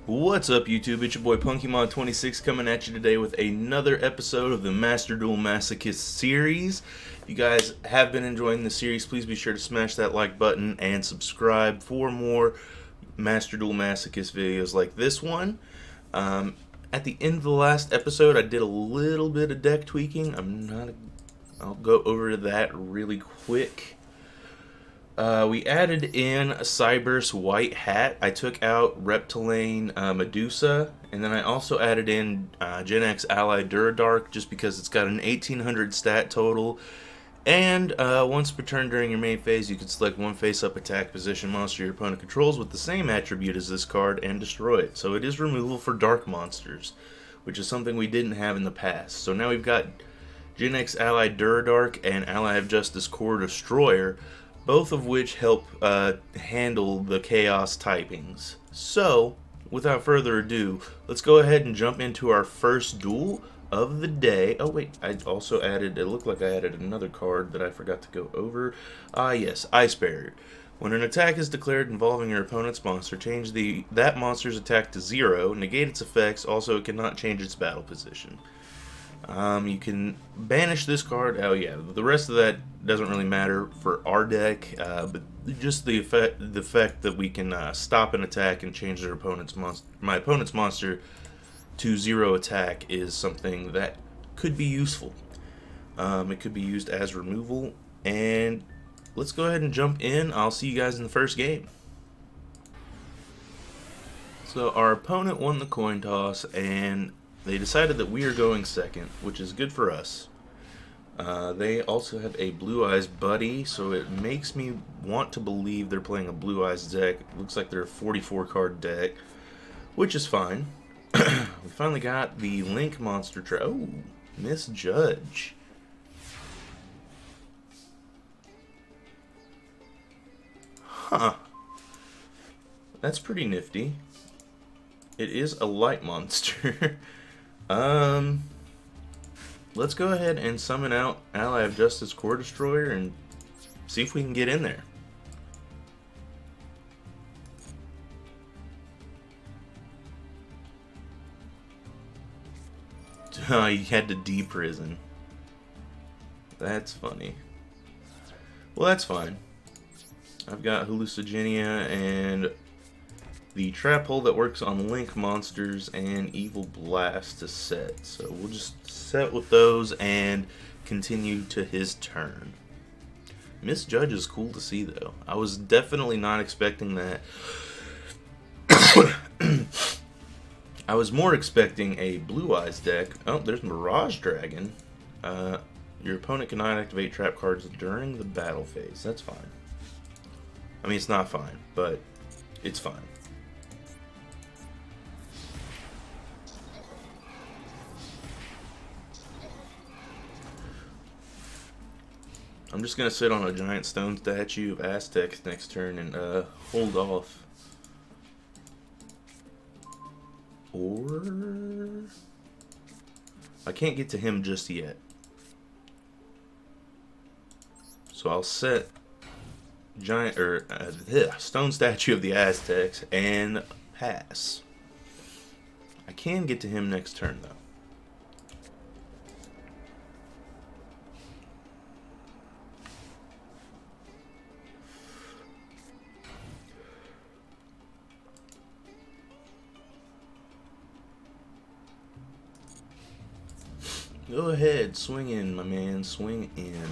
What's up, YouTube? It's your boy PunkyMod26 coming at you today with another episode of the Master Duel Masochist series. If you guys have been enjoying the series, please be sure to smash that like button and subscribe for more Master Duel Masochist videos like this one. At the end of the last episode, I did a little bit of deck tweaking. I'll go over that really quick. We added in a Cyberse White Hat. I took out Reptilane Medusa, and then I also added in Gen X Ally Duradark just because it's got an 1800 stat total. And once per turn during your main phase, you can select one face-up attack position monster your opponent controls with the same attribute as this card and destroy it. So it is removal for dark monsters, which is something we didn't have in the past. So now we've got Gen X Ally Duradark and Ally of Justice Core Destroyer, both of which help handle the chaos typings. So, without further ado, let's go ahead and jump into our first duel of the day. Oh wait, I also added, it looked like I added another card that I forgot to go over. Yes, Ice Barrier. When an attack is declared involving your opponent's monster, change that monster's attack to 0, negate its effects, also it cannot change its battle position. You can banish this card. Oh yeah, the rest of that doesn't really matter for our deck, but just the effect that we can stop an attack and change my opponent's monster to 0 attack is something that could be useful. It could be used as removal, and let's go ahead and jump in. I'll see you guys in the first game. So our opponent won the coin toss, and they decided that we are going second, which is good for us. They also have a Blue Eyes Buddy, so it makes me want to believe they're playing a Blue Eyes deck. It looks like they're a 44 card deck, which is fine. We finally got the Link monster Oh, Misjudge. Huh. That's pretty nifty. It is a light monster. Let's go ahead and summon out Ally of Justice Core Destroyer and see if we can get in there. You had to deprison. That's funny. Well, that's fine. I've got Hallucigenia and the trap hole that works on Link monsters and Evil Blast to set. So we'll just set with those and continue to his turn. Misjudge is cool to see though. I was definitely not expecting that. I was more expecting a Blue Eyes deck. Oh, there's Mirage Dragon. Your opponent cannot activate trap cards during the battle phase. That's fine. I mean, it's not fine, but it's fine. I'm just gonna sit on a giant stone statue of Aztecs next turn and hold off. Or I can't get to him just yet. So I'll set stone statue of the Aztecs and pass. I can get to him next turn though. Go ahead, swing in, my man, swing in.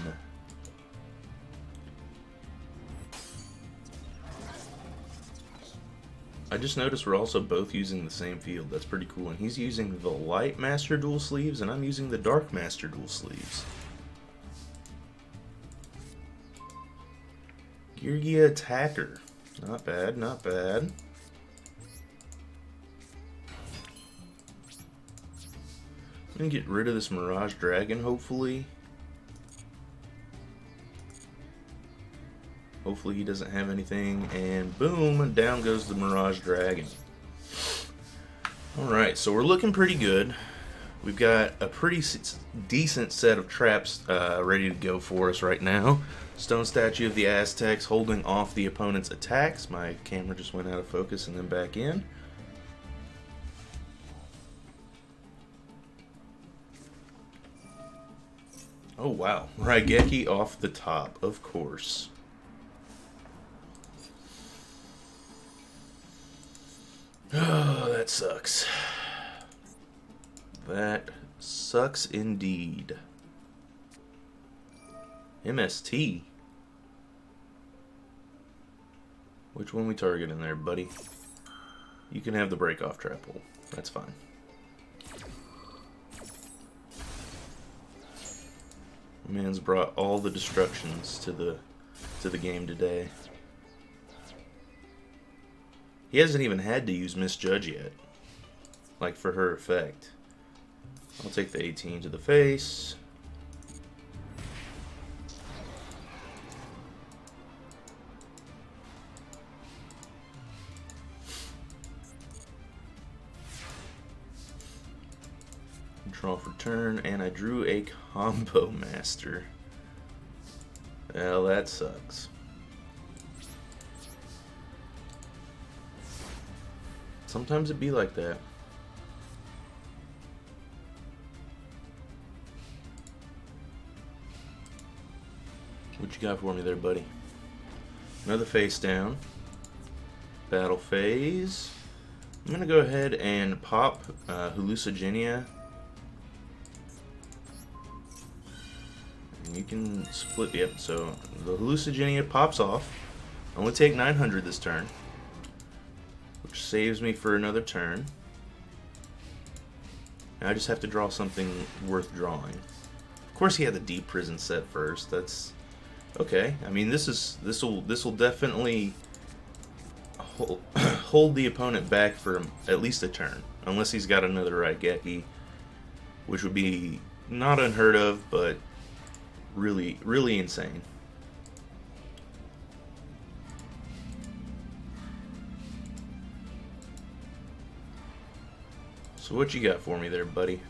I just noticed we're also both using the same field. That's pretty cool. And he's using the Light Master Dual Sleeves, and I'm using the Dark Master Dual Sleeves. Yugioh Attacker. Not bad, not bad. I'm gonna get rid of this Mirage Dragon, hopefully. Hopefully he doesn't have anything, and boom, down goes the Mirage Dragon. Alright, so we're looking pretty good. We've got a pretty decent set of traps ready to go for us right now. Stone Statue of the Aztecs holding off the opponent's attacks. My camera just went out of focus and then back in. Oh wow, Raigeki off the top, of course. Oh, that sucks. That sucks indeed. MST? Which one we targeting there, buddy? You can have the break-off trap hole. That's fine. Man's brought all the destructions to the game today. He hasn't even had to use Misjudge yet. Like, for her effect. I'll take the 18 to the face. Draw for turn, and I drew a Combo Master. Well, that sucks. Sometimes it be like that. What you got for me there, buddy? Another face down. Battle phase. I'm gonna go ahead and pop Hallucigenia. And you can split, yep, so the Hallucigenia pops off. I only take 900 this turn, which saves me for another turn. Now I just have to draw something worth drawing. Of course he had the Deep Prison set first. That's okay. I mean, this will definitely hold the opponent back for at least a turn, unless he's got another Raigeki, which would be not unheard of, but really, really insane. So what you got for me there, buddy?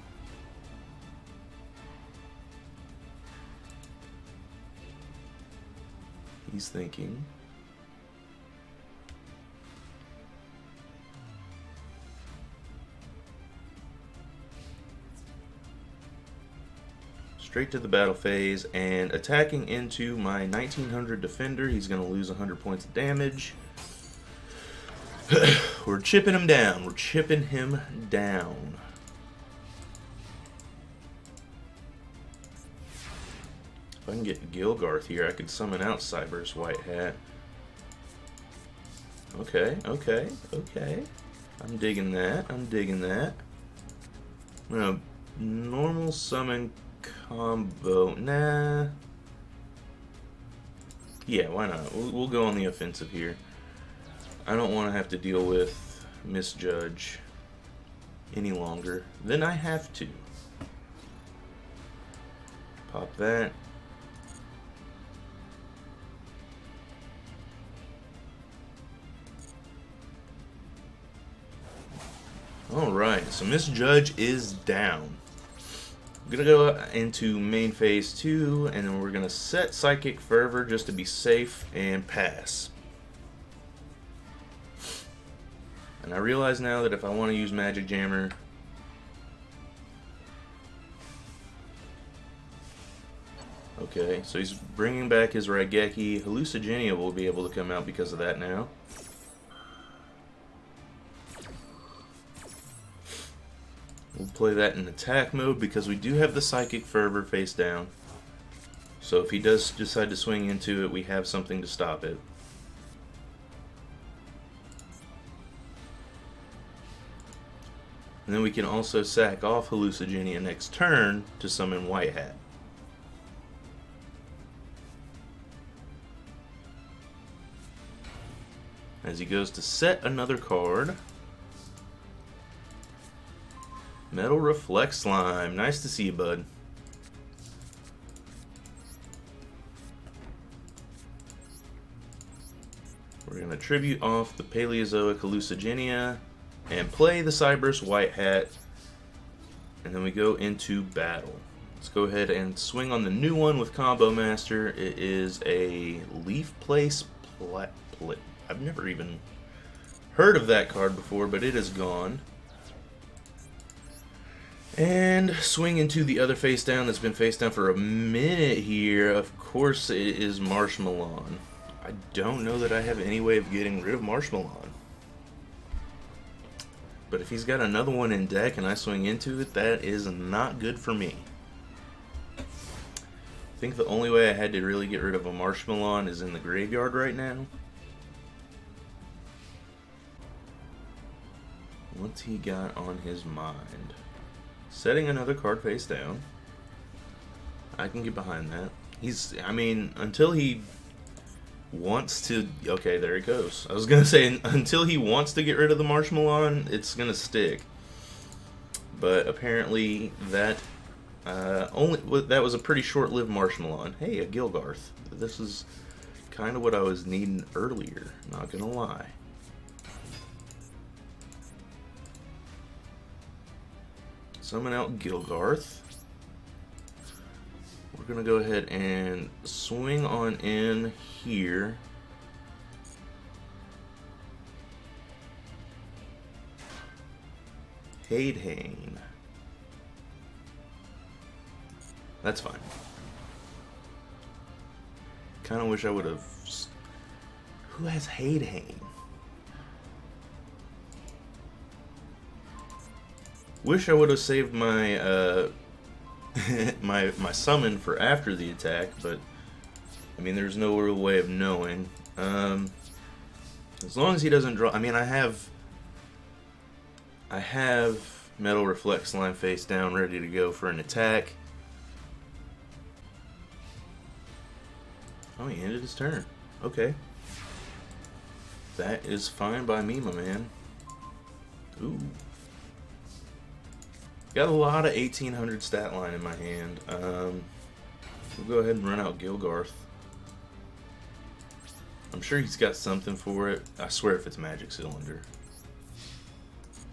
He's thinking. Straight to the battle phase, and attacking into my 1900 defender. He's going to lose 100 points of damage. We're chipping him down. We're chipping him down. If I can get Gilgarth here, I could summon out Cyber's White Hat. Okay, okay, okay. I'm digging that. I'm digging that. I'm going to normal summon combo. Nah. Yeah, why not? We'll go on the offensive here. I don't want to have to deal with Misjudge any longer than I have to. Pop that. Alright, so Misjudge is down. I'm gonna go into main phase 2, and then we're gonna set Psychic Fervor just to be safe and pass. And I realize now that if I want to use Magic Jammer, okay, so he's bringing back his Raigeki. Hallucigenia will be able to come out because of that now. We'll play that in attack mode because we do have the Psychic Fervor face down. So if he does decide to swing into it, we have something to stop it. And then we can also sack off Hallucigenia next turn to summon White Hat. As he goes to set another card. Metal Reflect Slime. Nice to see you, bud. We're going to tribute off the Paleozoic Hallucigenia and play the Cyber's White Hat. And then we go into battle. Let's go ahead and swing on the new one with Combo Master. It is a Leaf Place I've never even heard of that card before, but it is gone. And swing into the other face down that's been face down for a minute here. Of course, it is Marshmallow. I don't know that I have any way of getting rid of Marshmallow. But if he's got another one in deck and I swing into it, that is not good for me. I think the only way I had to really get rid of a Marshmallow is in the graveyard right now. What's he got on his mind? Setting another card face down. I can get behind that. I mean, until he wants to... Okay, there he goes. I was going to say, until he wants to get rid of the Marshmallow, it's going to stick. But apparently that that was a pretty short-lived Marshmallow. Hey, a Gilgarth. This is kind of what I was needing earlier, not going to lie. Summon out Gilgarth. We're going to go ahead and swing on in here. Haidhane. That's fine. Kind of wish I would have... Who has Haidhane? Wish I would have saved my my summon for after the attack, but I mean, there's no real way of knowing. As long as he doesn't draw. I mean, I have Metal Reflect Slime face down, ready to go for an attack. Oh, he ended his turn. Okay, that is fine by me, my man. Ooh. Got a lot of 1800 stat line in my hand. We'll go ahead and run out Gilgarth. I'm sure he's got something for it. I swear if it's Magic Cylinder.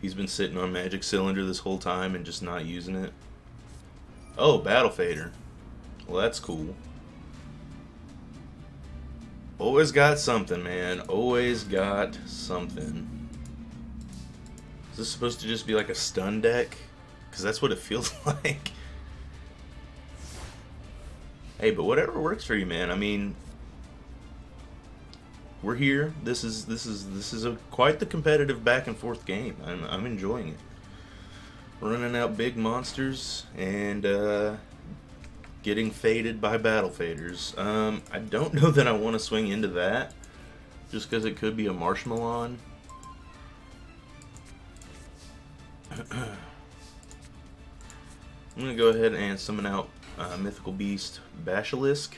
He's been sitting on Magic Cylinder this whole time and just not using it. Oh, Battle Fader. Well, that's cool. Always got something, man. Always got something. Is this supposed to just be like a stun deck? Because that's what it feels like. Hey, but whatever works for you, man. I mean, we're here. This is quite the competitive back and forth game. I'm enjoying it. Running out big monsters and getting faded by battle faders. I don't know that I want to swing into that, just because it could be a Marshmallow. I'm going to go ahead and summon out Mythical Beast Basilisk.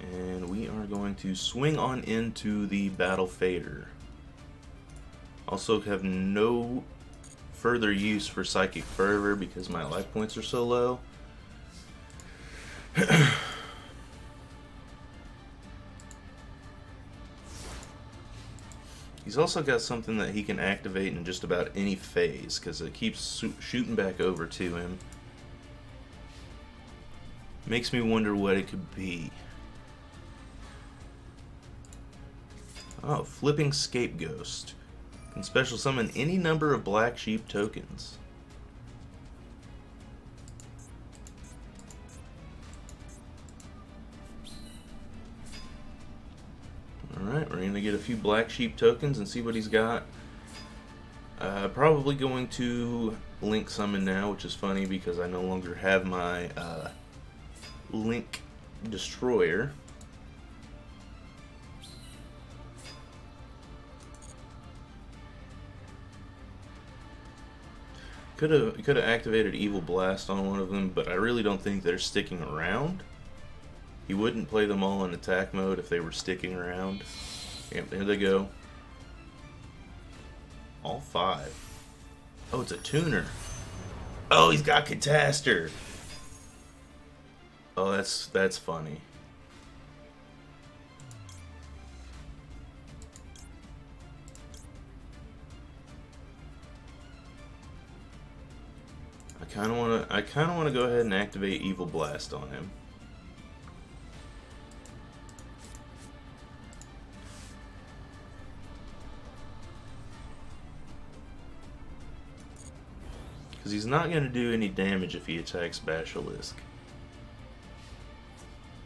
And we are going to swing on into the Battle Fader. Also have no further use for Psychic Fervor because my life points are so low. He's also got something that he can activate in just about any phase, because it keeps shooting back over to him. Makes me wonder what it could be. Oh, Flipping Scapegoat. Can special summon any number of Black Sheep tokens. Alright, we're going to get a few Black Sheep tokens and see what he's got. Probably going to Link Summon now, which is funny because I no longer have my Link Destroyer. Could have activated Evil Blast on one of them, but I really don't think they're sticking around. He wouldn't play them all in attack mode if they were sticking around. Yep, there they go. All 5. Oh, it's a tuner. Oh, he's got Cataster. Oh, that's funny. I kind of want to go ahead and activate Evil Blast on him. Because he's not going to do any damage if he attacks Basilisk.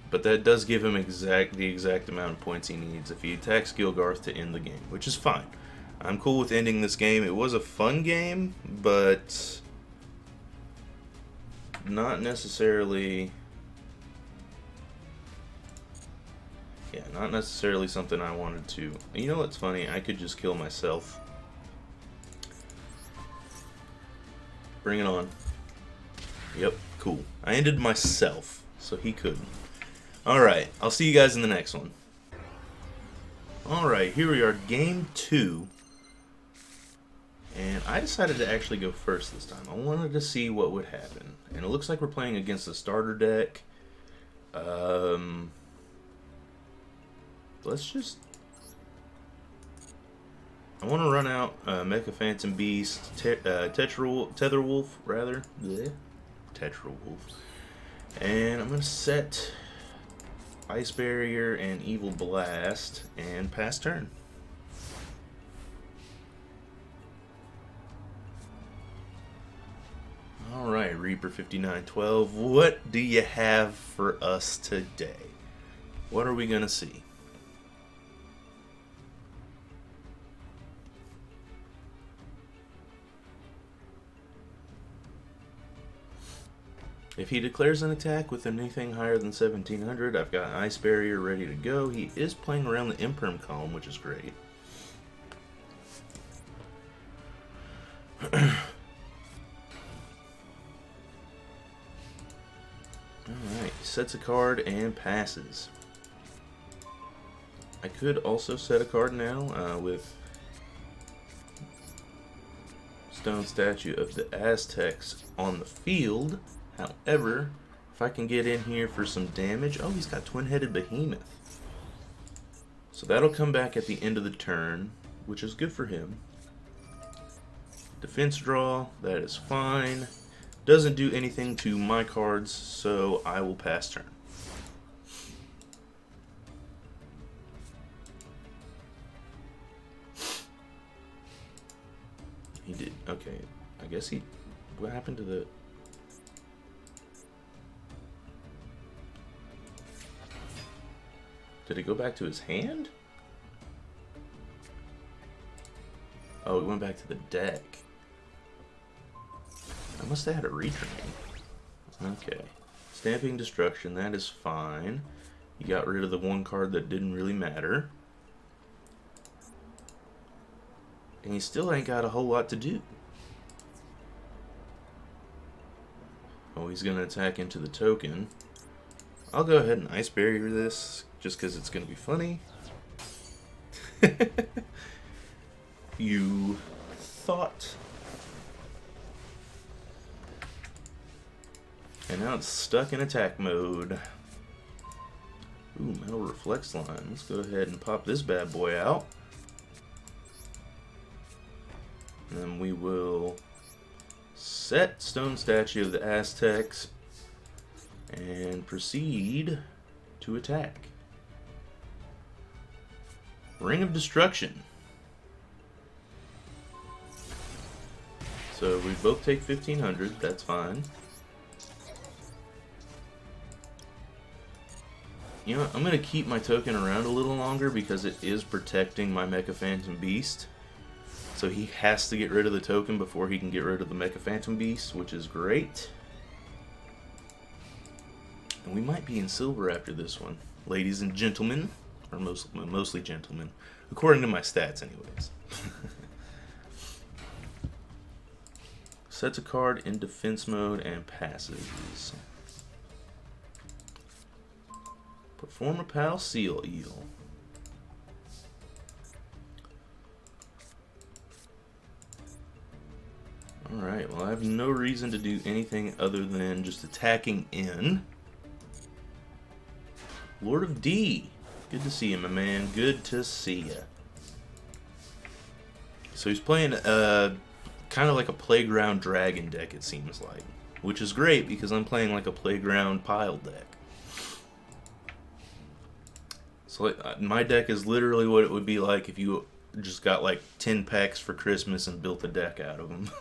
But that does give him the exact amount of points he needs if he attacks Gilgarth to end the game, which is fine. I'm cool with ending this game. It was a fun game, but not necessarily... Yeah, not necessarily something I wanted to... You know what's funny? I could just kill myself. Bring it on. Yep, cool. I ended myself, so he couldn't. Alright, I'll see you guys in the next one. Alright, here we are, game 2. And I decided to actually go first this time. I wanted to see what would happen. And it looks like we're playing against the starter deck. Let's just... I want to run out Mecha Phantom Beast, Tetherwolf, rather. Blech. Tetherwolf. And I'm going to set Ice Barrier and Evil Blast and pass turn. Alright, Reaper 5912, what do you have for us today? What are we going to see? If he declares an attack with anything higher than 1700, I've got Ice Barrier ready to go. He is playing around the Imperm column, which is great. Alright, sets a card and passes. I could also set a card now with Stone Statue of the Aztecs on the field. However, if I can get in here for some damage... Oh, he's got Twin-Headed Behemoth. So that'll come back at the end of the turn, which is good for him. Defense draw, that is fine. Doesn't do anything to my cards, so I will pass turn. He did. Okay. I guess he... What happened to the... Did it go back to his hand? Oh, it went back to the deck. I must have had a retrain. Okay. Stamping Destruction, that is fine. You got rid of the one card that didn't really matter. And you still ain't got a whole lot to do. Oh, he's going to attack into the token. I'll go ahead and Ice Barrier this, just because it's going to be funny. You thought. And now it's stuck in attack mode. Ooh, Metal Reflex Line. Let's go ahead and pop this bad boy out. And then we will set Stone Statue of the Aztecs and proceed to attack. Ring of Destruction. So we both take 1500, that's fine. You know what, I'm going to keep my token around a little longer because it is protecting my Mecha Phantom Beast. So he has to get rid of the token before he can get rid of the Mecha Phantom Beast, which is great. And we might be in silver after this one, ladies and gentlemen. Or mostly gentlemen. According to my stats, anyways. Sets a card in defense mode and passes. Perform a Pal Seal Eel. Alright, well I have no reason to do anything other than just attacking in. Lord of D. Good to see you, my man. Good to see you. So he's playing kind of like a Playground Dragon deck, it seems like. Which is great because I'm playing like a Playground Pile deck. So my deck is literally what it would be like if you just got like 10 packs for Christmas and built a deck out of them.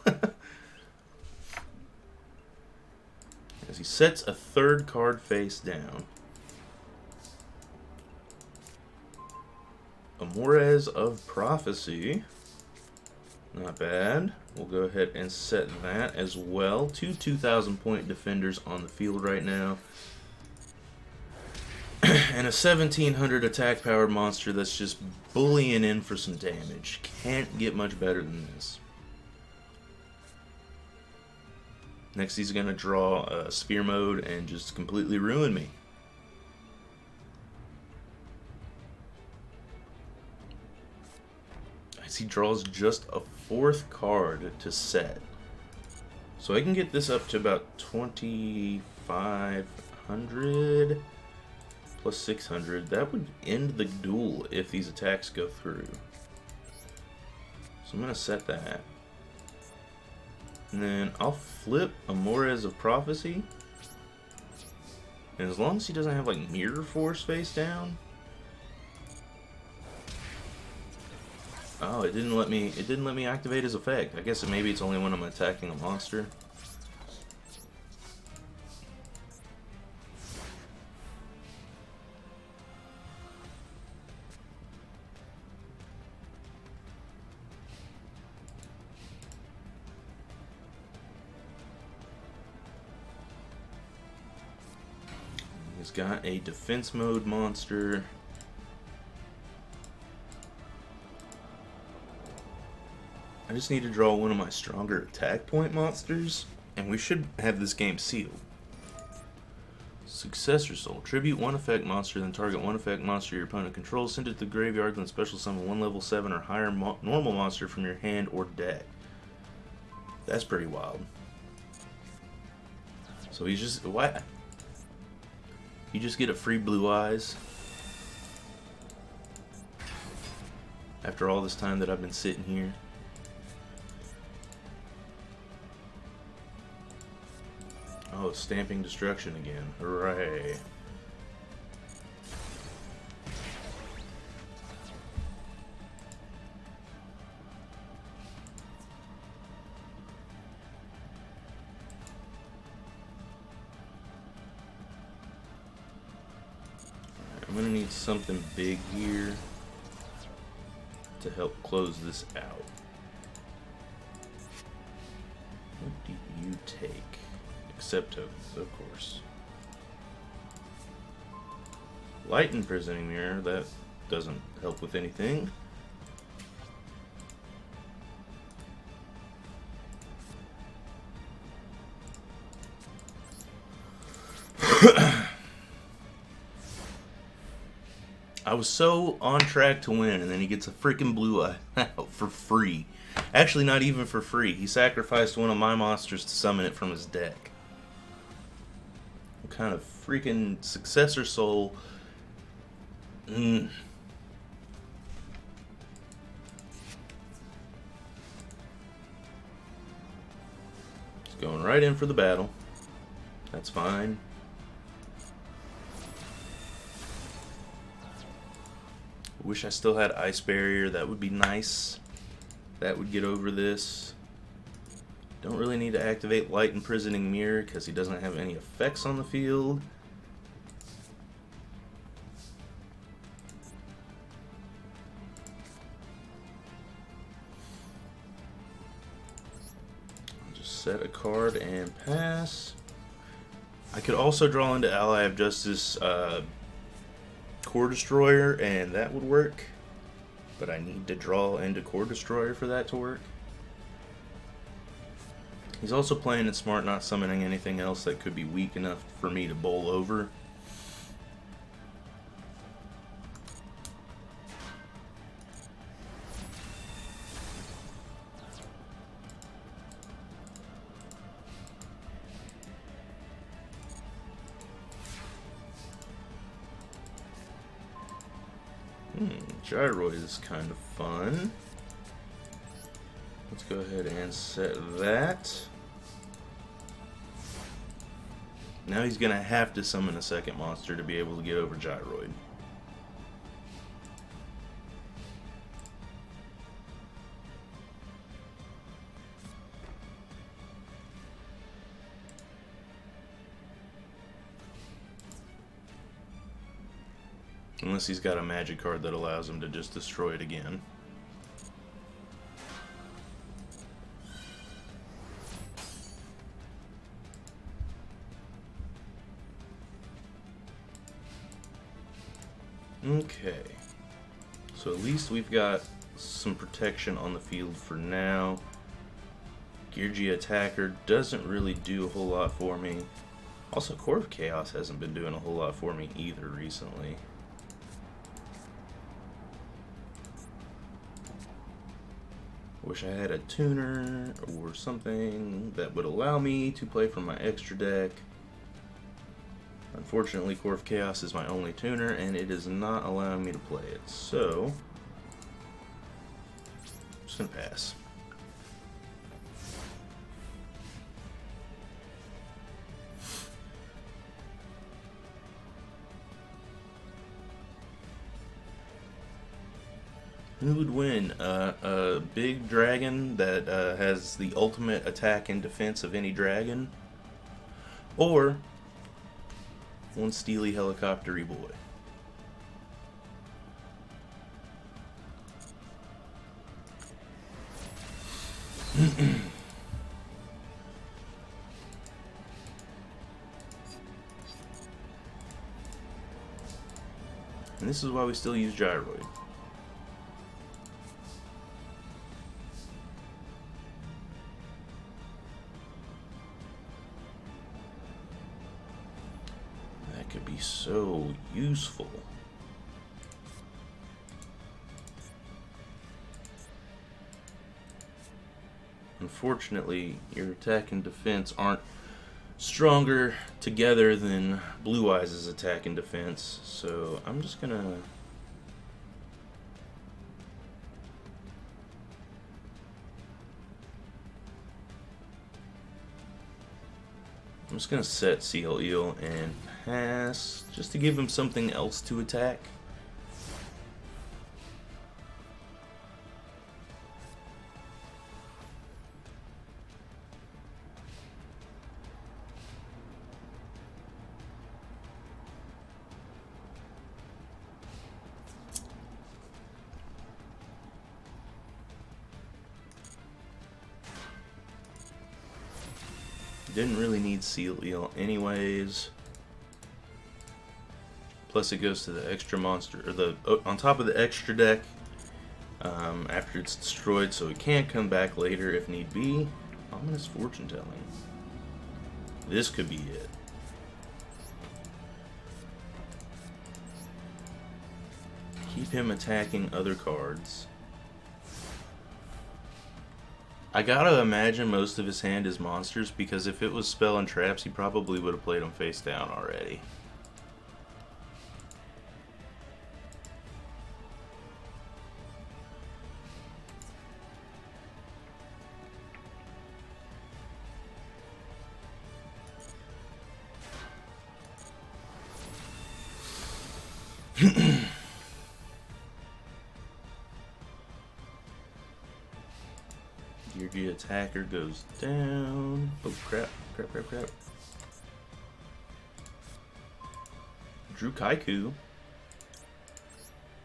as he sets a third card face down. Amores of Prophecy. Not bad. We'll go ahead and set that as well. Two 2,000 point defenders on the field right now. And a 1,700 attack powered monster that's just bullying in for some damage. Can't get much better than this. Next he's going to draw a Sphere Mode and just completely ruin me. As he draws just a fourth card to set. So I can get this up to about 2,500 plus 600. That would end the duel if these attacks go through. So I'm going to set that. And then I'll flip Amores of Prophecy. And as long as he doesn't have like Mirror Force face down. Oh, it didn't let me activate his effect. I guess maybe it's only when I'm attacking a monster. He's got a defense mode monster. I just need to draw one of my stronger attack point monsters, and we should have this game sealed. Successor Soul. Tribute one effect monster, then target one effect monster your opponent controls. Send it to the graveyard, then special summon one level 7 or higher normal monster from your hand or deck. That's pretty wild. So he's just... what? You just get a free blue eyes. After all this time that I've been sitting here. Oh, Stamping Destruction again. Hooray. I'm going to need something big here to help close this out. What do you take? Except tokens, of course. Light Imprisoning Mirror, that doesn't help with anything. I was so on track to win, and then he gets a freaking blue eye out for free. Actually, not even for free. He sacrificed one of my monsters to summon it from his deck. What kind of freaking Successor Soul? Just going right in for the battle. That's fine. Wish I still had Ice Barrier. That would be nice. That would get over this. Don't really need to activate Light Imprisoning Mirror because he doesn't have any effects on the field. I'll just set a card and pass. I could also draw into Ally of Justice Core Destroyer, and that would work. But I need to draw into Core Destroyer for that to work. He's also playing it smart, not summoning anything else that could be weak enough for me to bowl over. Gyroid is kind of fun. Let's go ahead and set that. Now he's going to have to summon a second monster to be able to get over Gyroid. Unless he's got a magic card that allows him to just destroy it again. Okay. So at least we've got some protection on the field for now. Yugioh Attacker doesn't really do a whole lot for me. Also, Core of Chaos hasn't been doing a whole lot for me either recently. Wish I had a tuner or something that would allow me to play from my extra deck. Unfortunately, Core of Chaos is my only tuner, and it is not allowing me to play it. So, I'm just going to pass. Who would win? A big dragon that has the ultimate attack and defense of any dragon? Or one steely helicopter-y boy? And this is why we still use Gyroid. Could be so useful. Unfortunately, your attack and defense aren't stronger together than Blue Eyes' attack and defense, so I'm just gonna set Seal Eel and pass just to give him something else to attack. Didn't really need Seal Eel anyways. Plus it goes to the extra monster, or the on top of the extra deck after it's destroyed, so it can come back later if need be. Ominous Fortune Telling. This could be it. Keep him attacking other cards. I gotta imagine most of his hand is monsters, because if it was spell and traps, he probably would have played them face down already. Yugioh Attacker goes down. Oh crap, crap, crap, crap. Drew Kaiku.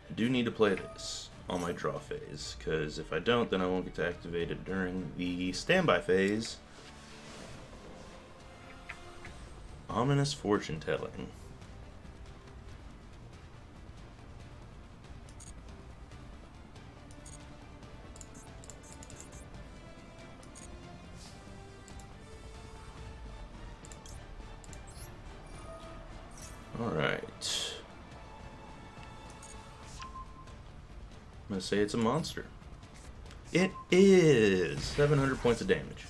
I do need to play this on my draw phase, because if I don't, then I won't get to activate it during the standby phase. Ominous Fortune Telling. Alright. I'm going to say it's a monster. It is 700 points of damage.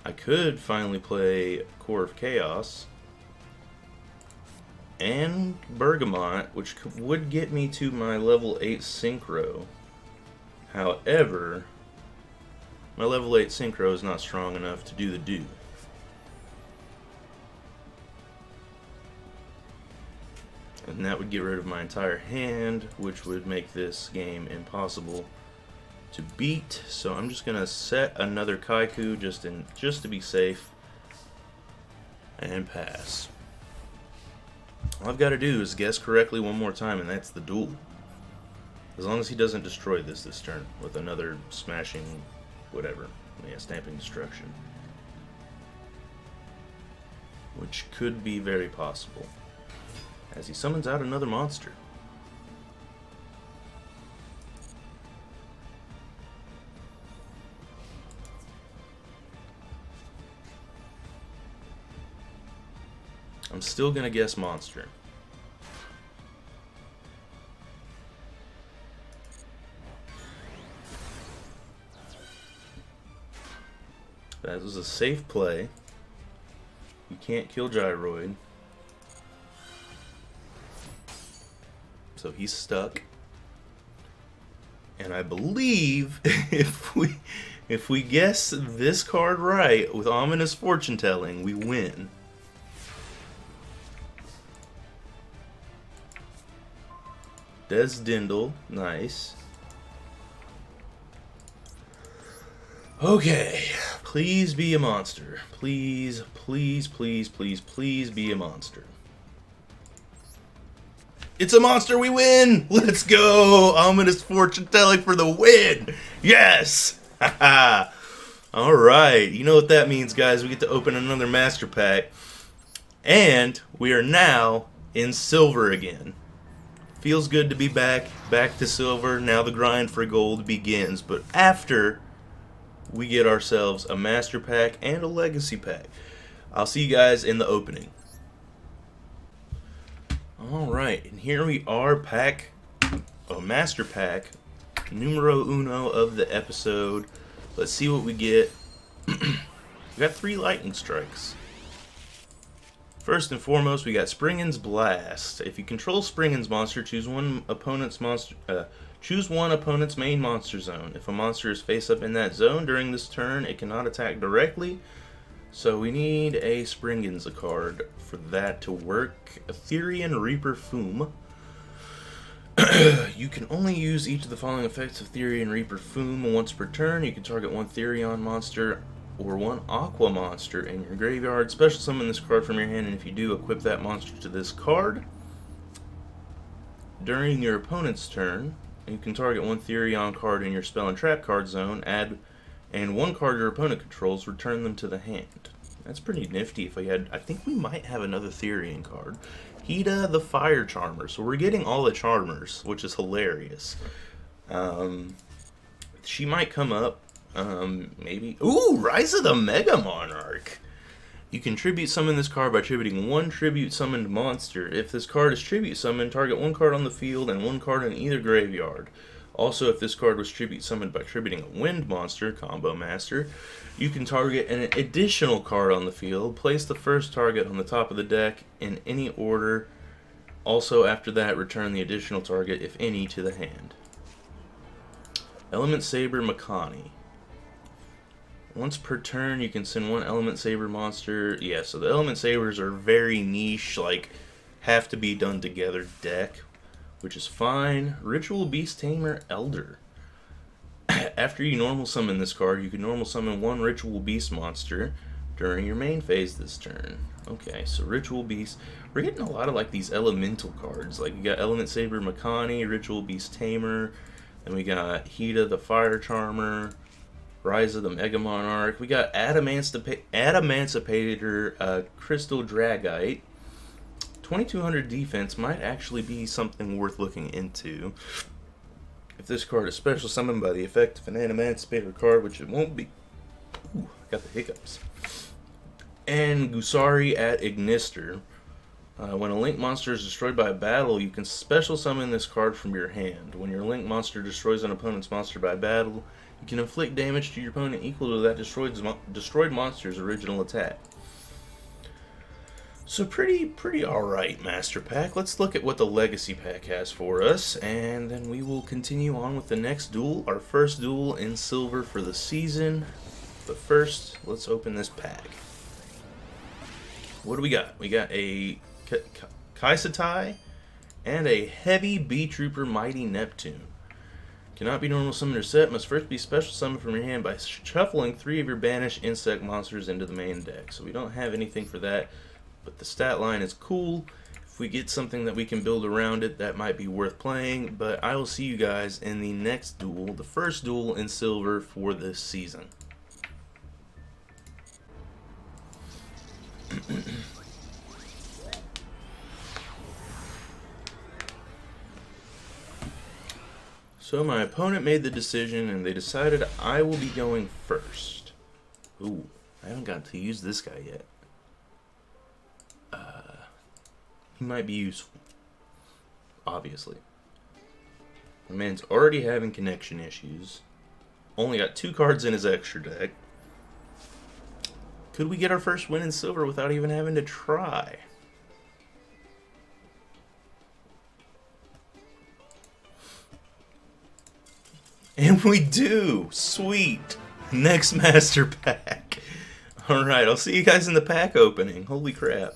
I could finally play Core of Chaos and Bergamot, which would get me to my level 8 Synchro. However, my level 8 Synchro is not strong enough to do the do. And that would get rid of my entire hand, which would make this game impossible to beat, so I'm just gonna set another Kaiku just to be safe and pass. All I've got to do is guess correctly one more time, and that's the duel. As long as he doesn't destroy this turn with another smashing whatever. Yeah, stamping destruction. Which could be very possible, as he summons out another monster. I'm still gonna guess monster. That was a safe play. You can't kill Gyroid. So he's stuck. And I believe if we guess this card right with Ominous Fortune Telling, we win. Desdindle, nice. Okay, please be a monster. Please, please, please, please, please be a monster. It's a monster, we win! Let's go! Ominous Fortune Telling for the win! Yes! Haha! Alright, you know what that means, guys. We get to open another Master Pack. And we are now in silver again. Feels good to be back to silver. Now the grind for gold begins. But after we get ourselves a Master Pack and a Legacy Pack. I'll see you guys in the opening. Alright, and here we are, Master Pack, numero uno of the episode. Let's see what we get. We got 3 lightning strikes. First and foremost, we got Springen's Blast. If you control Springen's monster, choose one opponent's main monster zone. If a monster is face up in that zone during this turn, it cannot attack directly. So we need a Springen's card for that to work. Etherean Reaper Fume. You can only use each of the following effects of Etherean Reaper Fume once per turn. You can target one Therion monster or one Aqua monster in your graveyard. Special summon this card from your hand, and if you do, equip that monster to this card. During your opponent's turn, you can target one Therion card in your spell and trap card zone, and one card your opponent controls, return them to the hand. That's pretty nifty. If we had, I think we might have another Therion card. Hida the Fire Charmer. So we're getting all the Charmers, which is hilarious. She might come up. Maybe. Ooh, Rise of the Mega Monarch. You can tribute summon this card by tributing one tribute summoned monster. If this card is tribute summoned, target one card on the field and one card in either graveyard. Also, if this card was tribute summoned by tributing a wind monster, Combo Master, you can target an additional card on the field. Place the first target on the top of the deck in any order. Also, after that, return the additional target, if any, to the hand. Element Saber Makani. Once per turn, you can send one Element Saber monster. Yeah, so the Element Sabers are very niche, like, have to be done together deck, which is fine. Ritual Beast Tamer Elder. After you normal summon this card, you can normal summon one Ritual Beast monster during your main phase this turn. Okay, so Ritual Beast. We're getting a lot of, like, these elemental cards. Like, you got Element Saber Makani, Ritual Beast Tamer, then we got Hida the Fire Charmer, Rise of the Mega Monarch. We got Adamancipator, Crystal Dragite. 2200 defense might actually be something worth looking into. If this card is special summoned by the effect of an Adamancipator card, which it won't be. Ooh, I got the hiccups. And Gusari at Ignister. When a Link monster is destroyed by a battle, you can special summon this card from your hand. When your Link monster destroys an opponent's monster by battle, you can inflict damage to your opponent equal to that destroyed monster's original attack. So pretty alright, Master Pack. Let's look at what the Legacy Pack has for us, and then we will continue on with the next duel, our first duel in silver for the season. But first, let's open this pack. What do we got? We got a Kaisatai and a Heavy B-Trooper Mighty Neptune. Cannot be normal summoned or set. Must first be special summoned from your hand by shuffling 3 of your banished insect monsters into the main deck. So we don't have anything for that, but the stat line is cool. If we get something that we can build around it, that might be worth playing. But I will see you guys in the next duel, the first duel in Silver for this season. So my opponent made the decision and they decided I will be going first. Ooh, I haven't got to use this guy yet. He might be useful. Obviously. The man's already having connection issues. Only got 2 cards in his extra deck. Could we get our first win in Silver without even having to try? And we do! Sweet! Next Master Pack. Alright, I'll see you guys in the pack opening. Holy crap.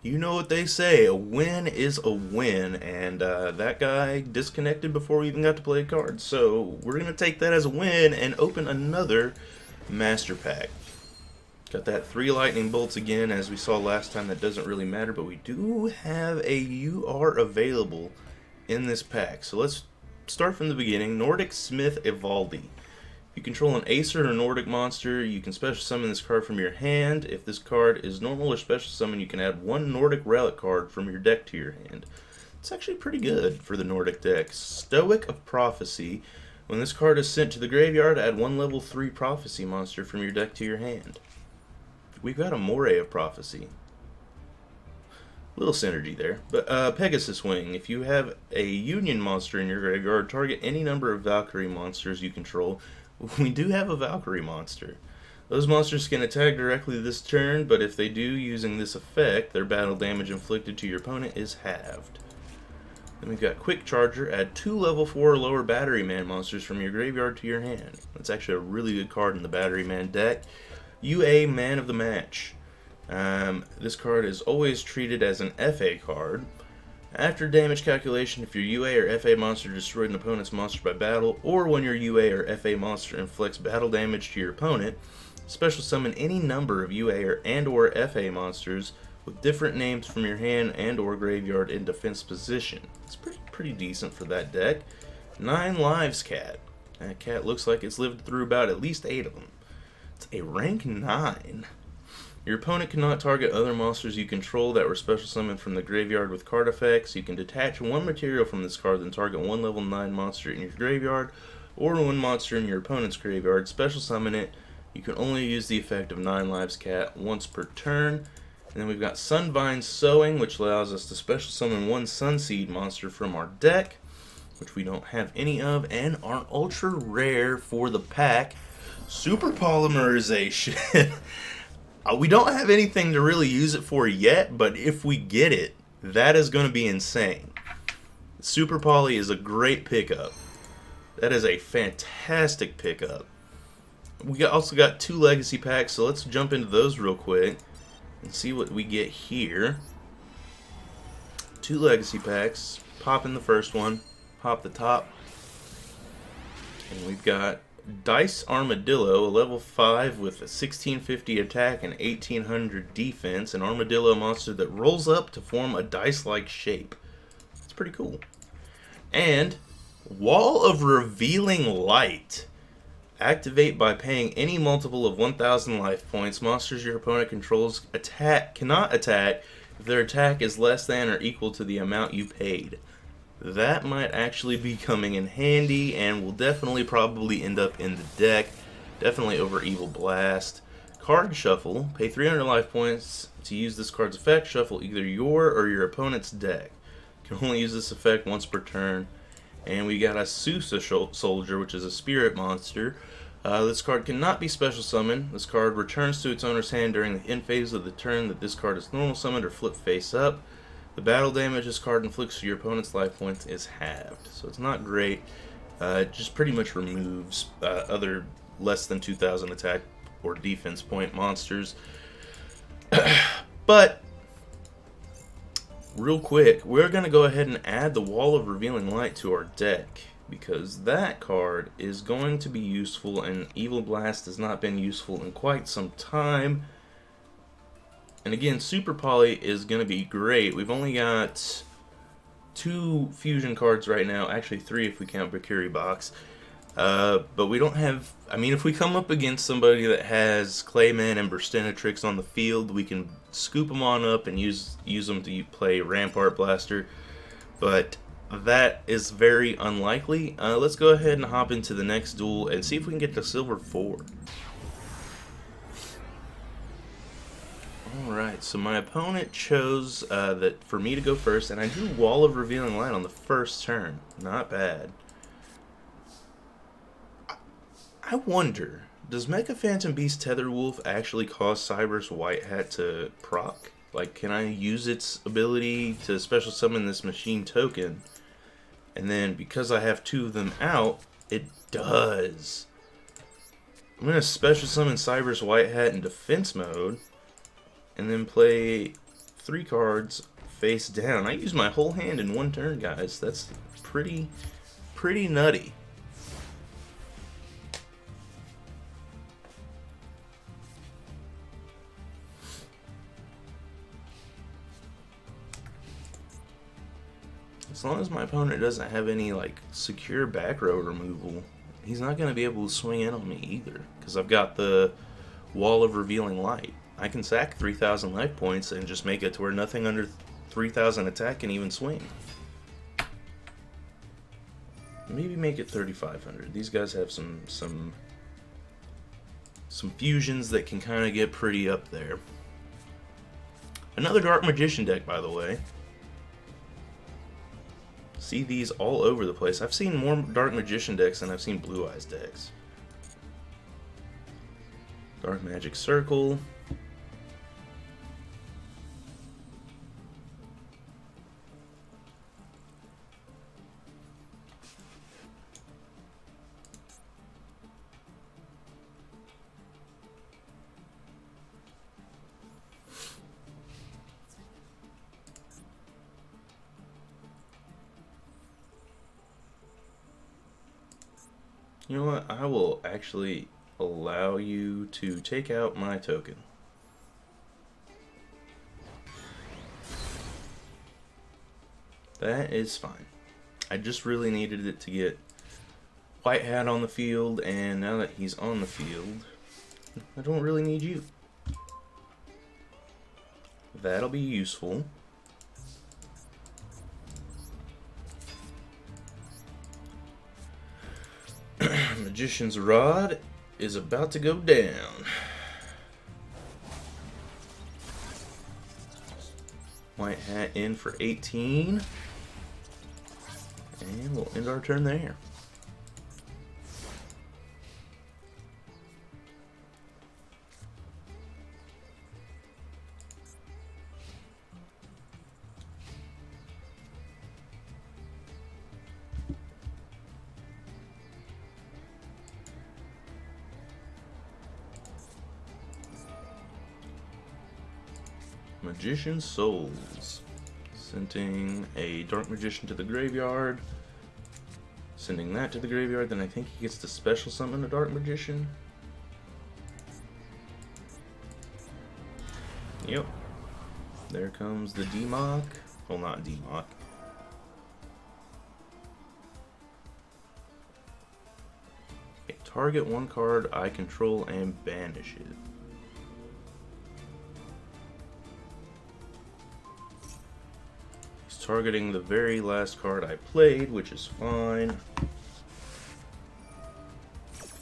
You know what they say, a win is a win, and that guy disconnected before we even got to play a card. So we're going to take that as a win and open another Master Pack. Got that 3 lightning bolts again, as we saw last time. That doesn't really matter, but we do have a UR available in this pack. So let's start from the beginning. Nordic Smith Evaldi. If you control an Acer or Nordic monster, you can special summon this card from your hand. If this card is normal or special summon, you can add 1 Nordic relic card from your deck to your hand. It's actually pretty good for the Nordic deck. Stoic of Prophecy. When this card is sent to the graveyard, add 1 level 3 Prophecy monster from your deck to your hand. We've got a Moray of Prophecy. Little synergy there. But Pegasus Wing. If you have a Union monster in your graveyard, target any number of Valkyrie monsters you control. We do have a Valkyrie monster. Those monsters can attack directly this turn, but if they do using this effect, their battle damage inflicted to your opponent is halved. Then we've got Quick Charger. Add 2 level 4 or lower Battery Man monsters from your graveyard to your hand. That's actually a really good card in the Battery Man deck. UA Man of the Match. This card is always treated as an FA card. After damage calculation, if your UA or FA monster destroyed an opponent's monster by battle, or when your UA or FA monster inflicts battle damage to your opponent, special summon any number of UA or FA monsters with different names from your hand and or graveyard in defense position. It's pretty decent for that deck. 9 Lives Cat. That cat looks like it's lived through about at least 8 of them. It's a rank 9. Your opponent cannot target other monsters you control that were special summoned from the graveyard with card effects. You can detach 1 material from this card, then target 1 level 9 monster in your graveyard, or 1 monster in your opponent's graveyard. Special summon it. You can only use the effect of 9 Lives Cat once per turn. And then we've got Sunvine Sowing, which allows us to special summon 1 Sunseed monster from our deck, which we don't have any of, and our ultra rare for the pack, Super Polymerization. We don't have anything to really use it for yet, but if we get it, that is going to be insane. Super Poly is a great pickup. That is a fantastic pickup. We also got 2 legacy packs, so let's jump into those real quick and see what we get here. 2 legacy packs. Pop in the first one. Pop the top. And we've got Dice Armadillo, a level 5 with a 1650 attack and 1800 defense, an armadillo monster that rolls up to form a dice-like shape. It's pretty cool. And Wall of Revealing Light. Activate by paying any multiple of 1000 life points. Monsters your opponent controls cannot attack if their attack is less than or equal to the amount you paid. That might actually be coming in handy and will definitely probably end up in the deck. Definitely over Evil Blast. Card Shuffle. Pay 300 life points to use this card's effect. Shuffle either your or your opponent's deck. You can only use this effect once per turn. And we got a Susa Soldier, which is a spirit monster. This card cannot be special summoned. This card returns to its owner's hand during the end phase of the turn that this card is normal summoned or flip face up. The battle damage this card inflicts to your opponent's life points is halved. So it's not great. It just pretty much removes other less than 2000 attack or defense point monsters. But real quick, we're going to go ahead and add the Wall of Revealing Light to our deck, because that card is going to be useful, and Evil Blast has not been useful in quite some time. And again, Super Poly is going to be great. We've only got 2 fusion cards right now, actually 3 if we count Bakuri Box. But we don't have, I mean, if we come up against somebody that has Clayman and Burstinatrix on the field, we can scoop them on up and use them to play Rampart Blaster. But that is very unlikely. Let's go ahead and hop into the next duel and see if we can get to Silver 4. Alright, so my opponent chose that for me to go first, and I drew Wall of Revealing Light on the first turn. Not bad. I wonder, does Mecha Phantom Beast Tether Wolf actually cause Cyber's White Hat to proc? Like, can I use its ability to special summon this machine token? And then, because I have 2 of them out, it does. I'm going to special summon Cyber's White Hat in defense mode, and then play 3 cards face down. I use my whole hand in 1 turn, guys. That's pretty nutty. As long as my opponent doesn't have any like secure back row removal, he's not going to be able to swing in on me either, because I've got the Wall of Revealing Light. I can sack 3,000 life points and just make it to where nothing under 3,000 attack can even swing. Maybe make it 3,500. These guys have some fusions that can kind of get pretty up there. Another Dark Magician deck, by the way. See these all over the place. I've seen more Dark Magician decks than I've seen Blue Eyes decks. Dark Magic Circle. You know what? I will actually allow you to take out my token. That is fine. I just really needed it to get White Hat on the field, and now that he's on the field, I don't really need you. That'll be useful. Magician's Rod is about to go down. White Hat in for 18. And we'll end our turn there. Magician's Souls. Sending a Dark Magician to the graveyard. Sending that to the graveyard, then I think he gets to special summon a Dark Magician. Yep. There comes the Demock. Well, not Demock. Okay, target 1 card I control and banish it. Targeting the very last card I played, which is fine.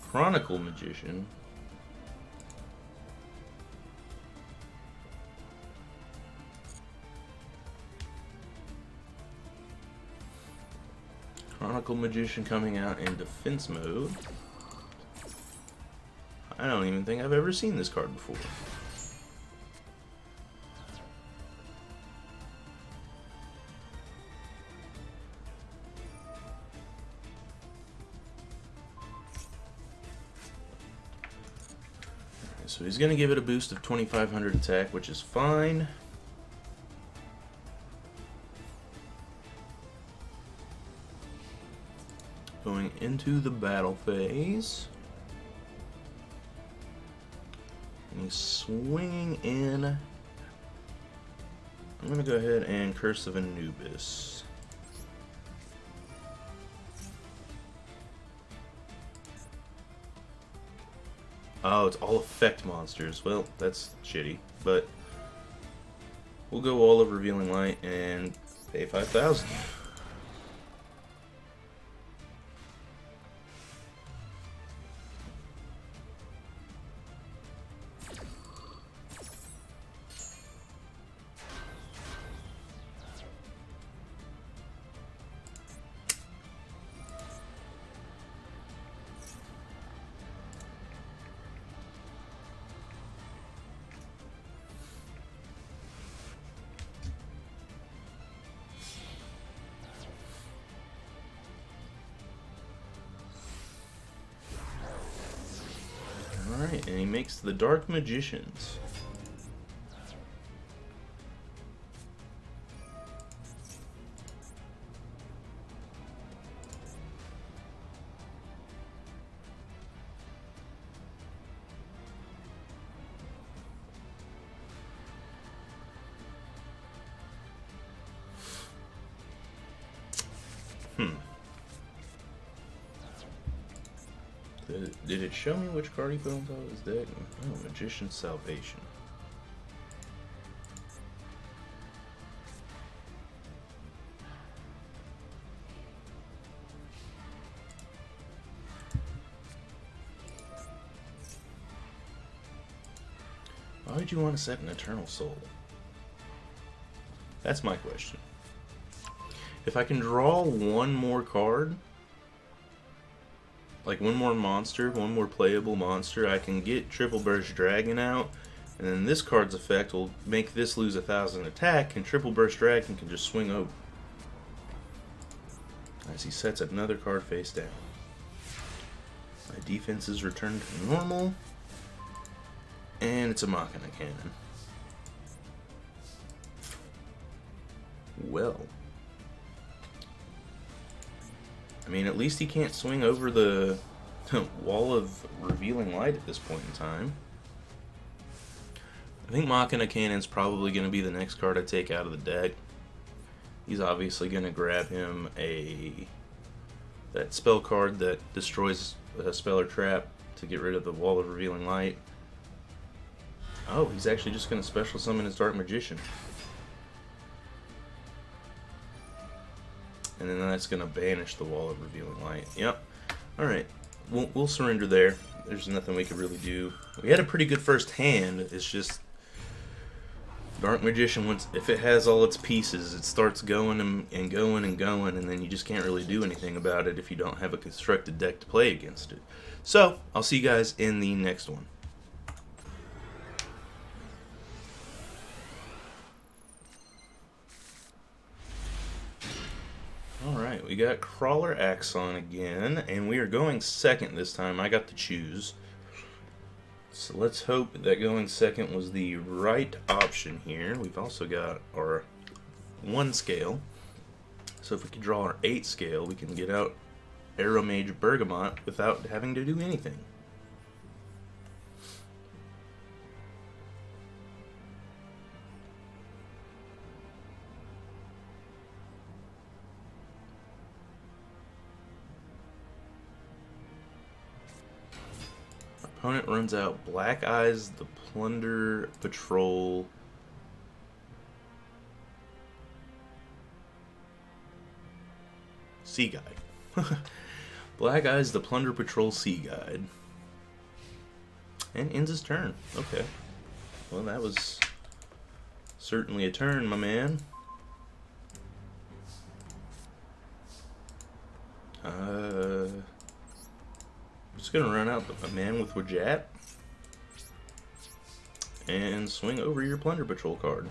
Chronicle Magician. Chronicle Magician coming out in defense mode. I don't even think I've ever seen this card before. So he's going to give it a boost of 2,500 attack, which is fine. into the battle phase. And he's swinging in. I'm going to go ahead and Curse of Anubis. Oh, it's all effect monsters. Well, that's shitty, but we'll go Wall of Revealing Light and pay 5,000. Alright, and he makes the Dark Magicians. Did it show me which card he put on top of his deck? Oh, Magician's Salvation. Why would you want to set an Eternal Soul? That's my question. If I can draw one more card, like one more monster, one more playable monster, I can get Triple Burst Dragon out, and then this card's effect will make this lose 1,000 attack, and Triple Burst Dragon can just swing over. As he sets another card face down. My defense is returned to normal, and it's a Machina Cannon. Well, I mean, at least he can't swing over the Wall of Revealing Light at this point in time. I think Machina Cannon's probably going to be the next card I take out of the deck. He's obviously going to grab him that spell card that destroys a spell or trap to get rid of the Wall of Revealing Light. Oh, he's actually just going to special summon his Dark Magician. And then that's going to banish the Wall of Revealing Light. Yep. Alright. We'll surrender there. There's nothing we could really do. We had a pretty good first hand. It's just Dark Magician, once if it has all its pieces, it starts going and going and going, and then you just can't really do anything about it if you don't have a constructed deck to play against it. So, I'll see you guys in the next one. Alright, we got Crawler Axon again, and we are going second this time. I got to choose. So let's hope that going second was the right option here. We've also got our 1 scale. So if we can draw our 8 scale, we can get out Arrow Mage Bergamot without having to do anything. Opponent runs out Black Eyes, the Plunder Patrol. Sea Guide. Black Eyes, the Plunder Patrol Sea Guide. And ends his turn. Okay. Well, that was certainly a turn, my man. Just gonna run out a man with Wajat and swing over your Plunder Patrol card.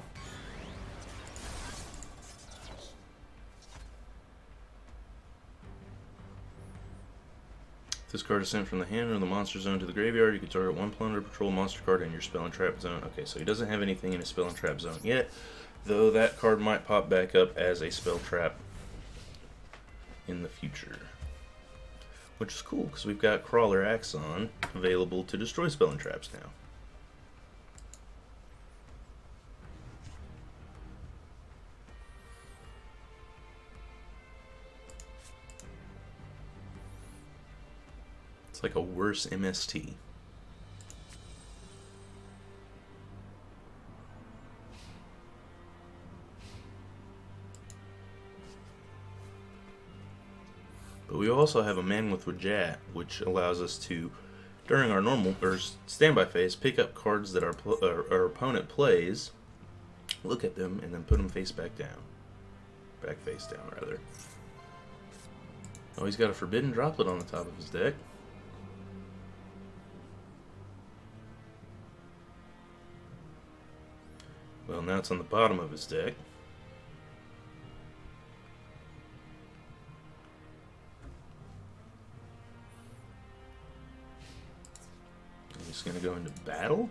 If this card is sent from the hand or the monster zone to the graveyard, you can target 1 Plunder Patrol monster card in your spell and trap zone. Okay, so he doesn't have anything in his spell and trap zone yet, though that card might pop back up as a spell trap in the future. which is cool because we've got Crawler Axon available to destroy spell and traps now. It's like a worse MST. But we also have a Mammoth with Jat, which allows us to, during our normal or standby phase, pick up cards that our opponent plays, look at them, and then put them face down. Back face down, rather. Oh, he's got a Forbidden Droplet on the top of his deck. Well, now it's on the bottom of his deck. He's going to go into battle.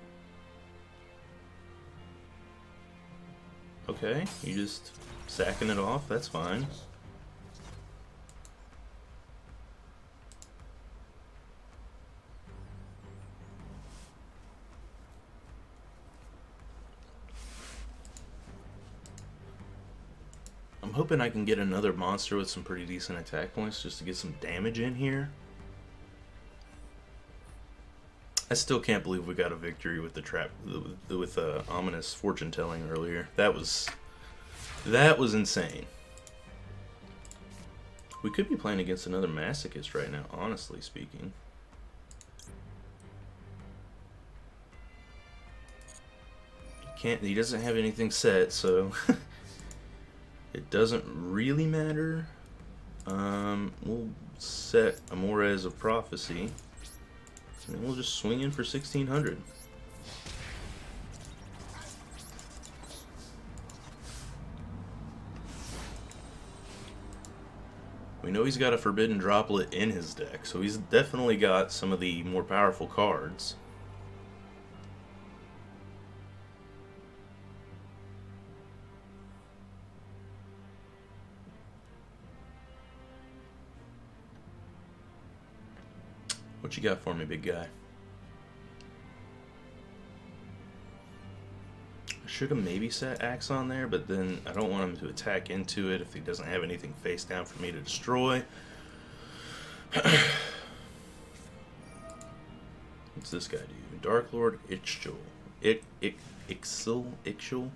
Okay, you just sacking it off, that's fine. I'm hoping I can get another monster with some pretty decent attack points just to get some damage in here. I still can't believe we got a victory with the trap with ominous fortune telling earlier. That was insane. We could be playing against another Masochist right now, honestly speaking. He doesn't have anything set, so it doesn't really matter. We'll set Amores of Prophecy. And we'll just swing in for 1600. We know he's got a Forbidden Droplet in his deck, so he's definitely got some of the more powerful cards. What you got for me, big guy? I should have maybe set Axe on there, but then I don't want him to attack into it if he doesn't have anything face down for me to destroy. What's this guy do? Dark Lord Yugioh. Yugioh. You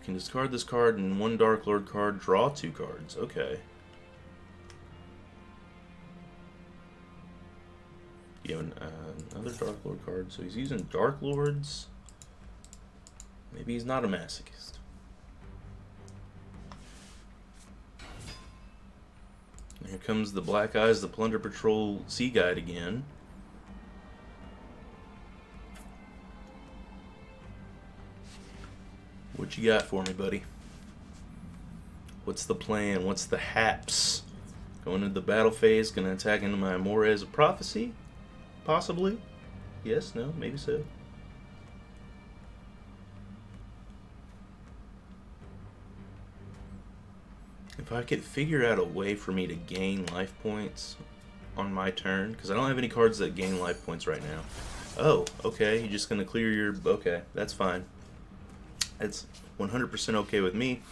can discard this card and one Dark Lord card, draw 2 cards. Okay. You have another Dark Lord card, so he's using Dark Lords. Maybe he's not a Masochist. And here comes the Black Eyes, the Plunder Patrol Sea Guide again. What you got for me, buddy? What's the plan? What's the haps? Going into the battle phase, gonna attack into my Amores of Prophecy? Possibly. Yes, no, maybe so. If I could figure out a way for me to gain life points on my turn, because I don't have any cards that gain life points right now. Oh, okay, you're just going to clear your... Okay, that's fine. That's 100% okay with me.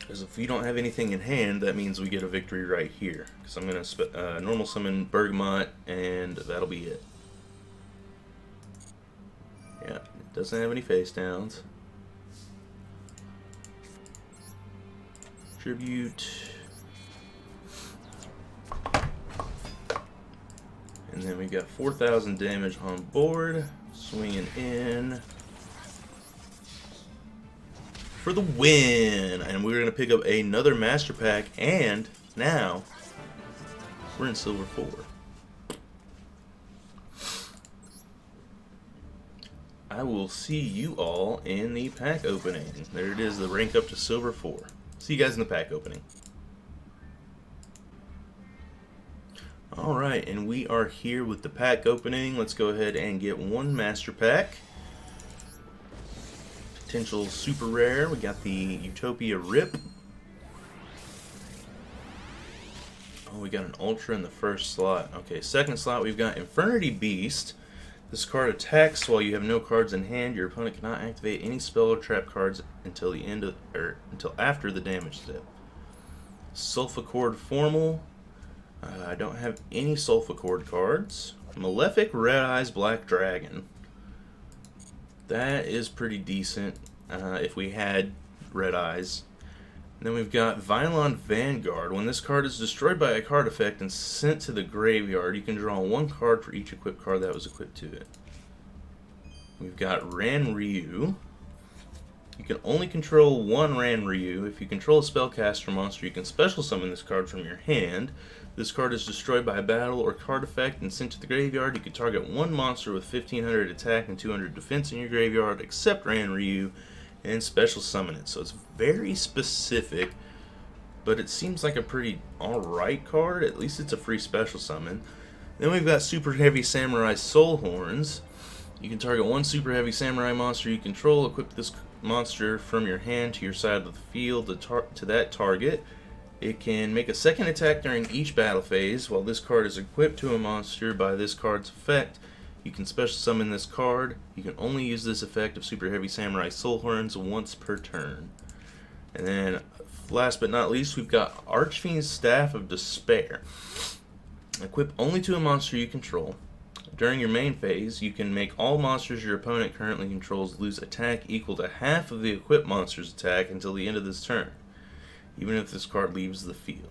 Because if you don't have anything in hand, that means we get a victory right here. Because I'm going to normal summon Bergamot, and that'll be it. Yeah, it doesn't have any face downs. Tribute. And then we got 4,000 damage on board. Swinging in for the win. And we're going to pick up another Master Pack. And now we're in Silver 4. I will see you all in the pack opening. There it is, the rank up to Silver 4. See you guys in the pack opening. Alright, and we are here with the pack opening. Let's go ahead and get one Master Pack. Potential super rare. We got the Utopia Rip. Oh, we got an Ultra in the first slot. Okay, second slot, we've got Infernity Beast. This card attacks while you have no cards in hand. Your opponent cannot activate any spell or trap cards until the end of, or until after the damage step. Sulfachord Formal. I don't have any Sulfachord cards. Malefic Red Eyes Black Dragon. That is pretty decent if we had Red Eyes. And then we've got Vylon Vanguard. When this card is destroyed by a card effect and sent to the graveyard, you can draw one card for each equipped card that was equipped to it. We've got Ran Ryu. You can only control one Ran Ryu. If you control a spellcaster monster, you can special summon this card from your hand. This card is destroyed by a battle or card effect and sent to the graveyard. You can target one monster with 1500 attack and 200 defense in your graveyard, except Ran Ryu, and special summon it. So it's very specific, but it seems like a pretty alright card. At least it's a free special summon. Then we've got Super Heavy Samurai Soul Horns. You can target one Super Heavy Samurai monster you control, equip this monster from your hand to your side of the field to that target. It can make a second attack during each battle phase. While this card is equipped to a monster by this card's effect, you can special summon this card. You can only use this effect of Super Heavy Samurai Soul Horns once per turn. And then, last but not least, we've got Archfiend's Staff of Despair. Equip only to a monster you control. During your main phase, you can make all monsters your opponent currently controls lose attack equal to half of the equipped monster's attack until the end of this turn, even if this card leaves the field.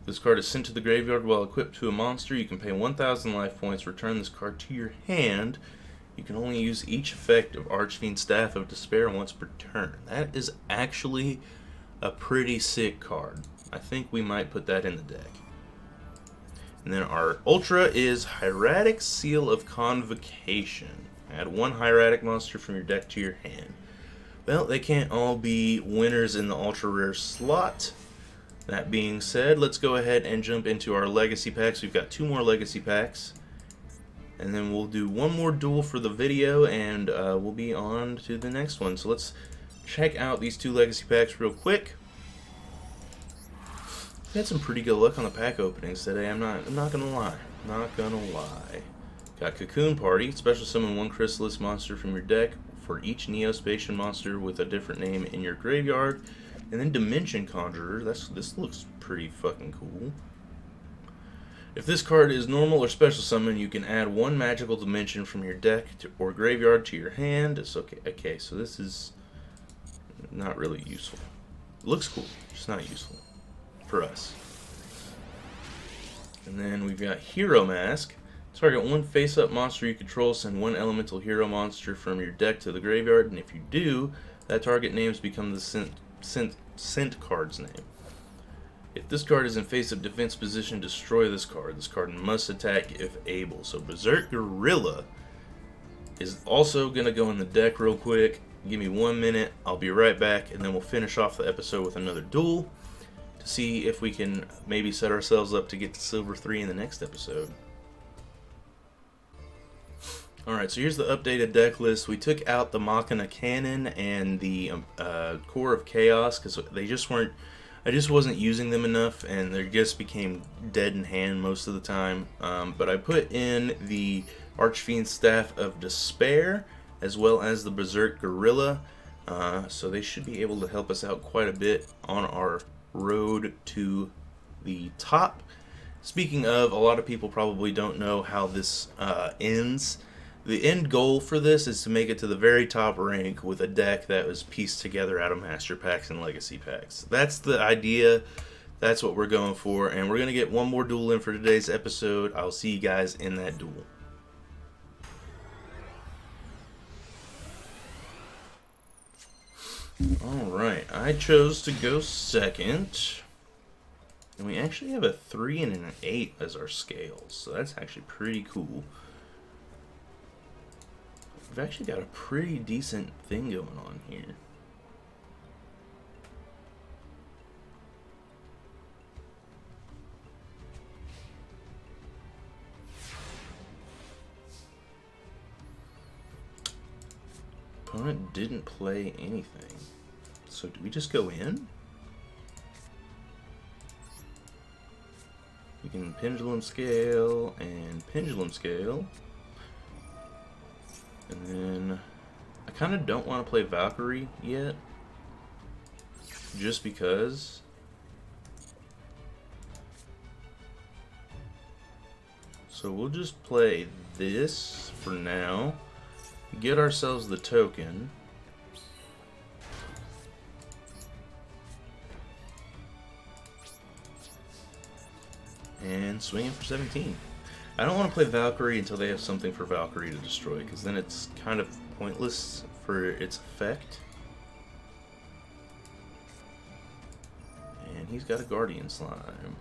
This card is sent to the graveyard while equipped to a monster. You can pay 1,000 life points, return this card to your hand. You can only use each effect of Archfiend's Staff of Despair once per turn. That is actually a pretty sick card. I think we might put that in the deck. And then our Ultra is Hieratic Seal of Convocation. Add one Hieratic monster from your deck to your hand. Well, they can't all be winners in the Ultra Rare slot. That being said, let's go ahead and jump into our Legacy packs. We've got 2 more Legacy packs. And then we'll do one more duel for the video, and we'll be on to the next one. So let's check out these 2 Legacy packs real quick. We had some pretty good luck on the pack openings today. I'm not gonna lie. Not gonna lie. Got Cocoon Party. Special summon one Chrysalis monster from your deck for each Neospatian monster with a different name in your graveyard. And then Dimension Conjurer. This looks pretty fucking cool. If this card is normal or special summon, you can add one magical dimension from your deck or graveyard to your hand. It's okay. Okay, so this is not really useful. It looks cool, just not useful for us. And then we've got Hero Mask. Target one face-up monster you control, send one elemental hero monster from your deck to the graveyard, and if you do, that target names become the sent card's name. If this card is in face-up defense position, destroy this card. This card must attack if able. So Berserk Gorilla is also going to go in the deck real quick. Give me 1 minute, I'll be right back, and then we'll finish off the episode with another duel to see if we can maybe set ourselves up to get to Silver 3 in the next episode. Alright, so here's the updated deck list. We took out the Machina Cannon and the Core of Chaos because they just weren't, I just wasn't using them enough, and they just became dead in hand most of the time. But I put in the Archfiend's Staff of Despair as well as the Berserk Gorilla, so they should be able to help us out quite a bit on our road to the top. Speaking of, a lot of people probably don't know how this ends. The end goal for this is to make it to the very top rank with a deck that was pieced together out of Master Packs and Legacy Packs. That's the idea. That's what we're going for. And we're going to get one more duel in for today's episode. I'll see you guys in that duel. Alright, I chose to go second. And we actually have a 3 and an 8 as our scales. So that's actually pretty cool. We've actually got a pretty decent thing going on here. Opponent didn't play anything. So do we just go in? can pendulum scale and pendulum scale. And then I kind of don't want to play Valkyrie yet, just because. So we'll just play this for now, get ourselves the token. And swing it for 17. I don't want to play Valkyrie until they have something for Valkyrie to destroy, because then it's kind of pointless for its effect. And he's got a Guardian Slime.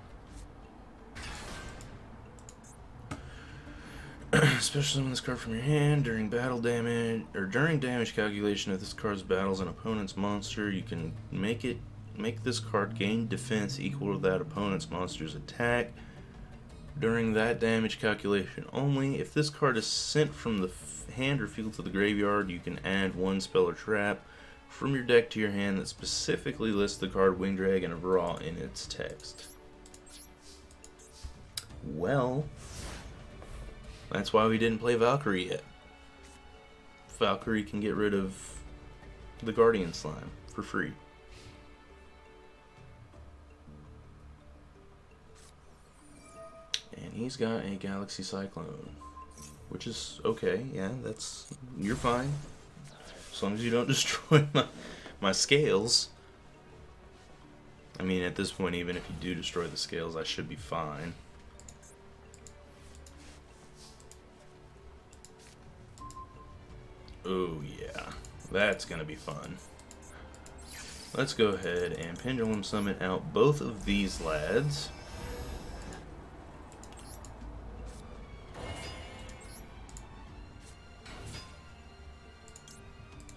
Special summon this card from your hand during battle damage, or during damage calculation. If this card battles an opponent's monster, you can make this card gain defense equal to that opponent's monster's attack during that damage calculation only. If this card is sent from the hand or field to the graveyard, you can add one spell or trap from your deck to your hand that specifically lists the card Winged Dragon of Ra in its text. Well, that's why we didn't play Valkyrie yet. Valkyrie can get rid of the Guardian Slime for free. And he's got a Galaxy Cyclone, which is okay. Yeah, you're fine. As long as you don't destroy my scales. I mean, at this point, even if you do destroy the scales, I should be fine. Oh yeah, that's gonna be fun. Let's go ahead and Pendulum Summon out both of these lads.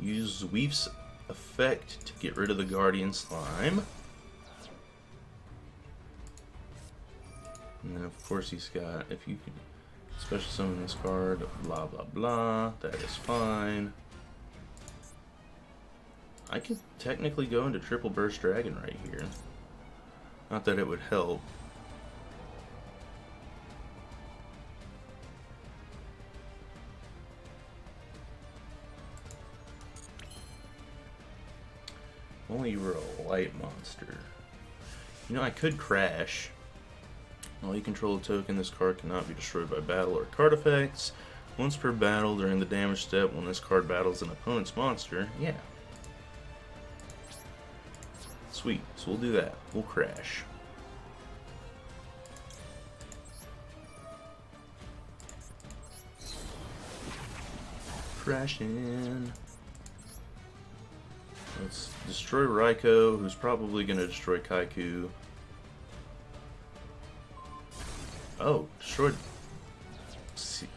Use Weef's effect to get rid of the Guardian Slime. And then of course he's got, if you could special summon this card, blah blah blah, that is fine. I could technically go into Triple Burst Dragon right here. Not that it would help. Only you were a light monster. You know, I could crash. While you control a token, this card cannot be destroyed by battle or card effects. Once per battle during the damage step, when this card battles an opponent's monster, yeah. Sweet, so we'll do that. We'll crash. Crash in. Let's destroy Raikou, who's probably going to destroy Kaiku. Oh, destroyed.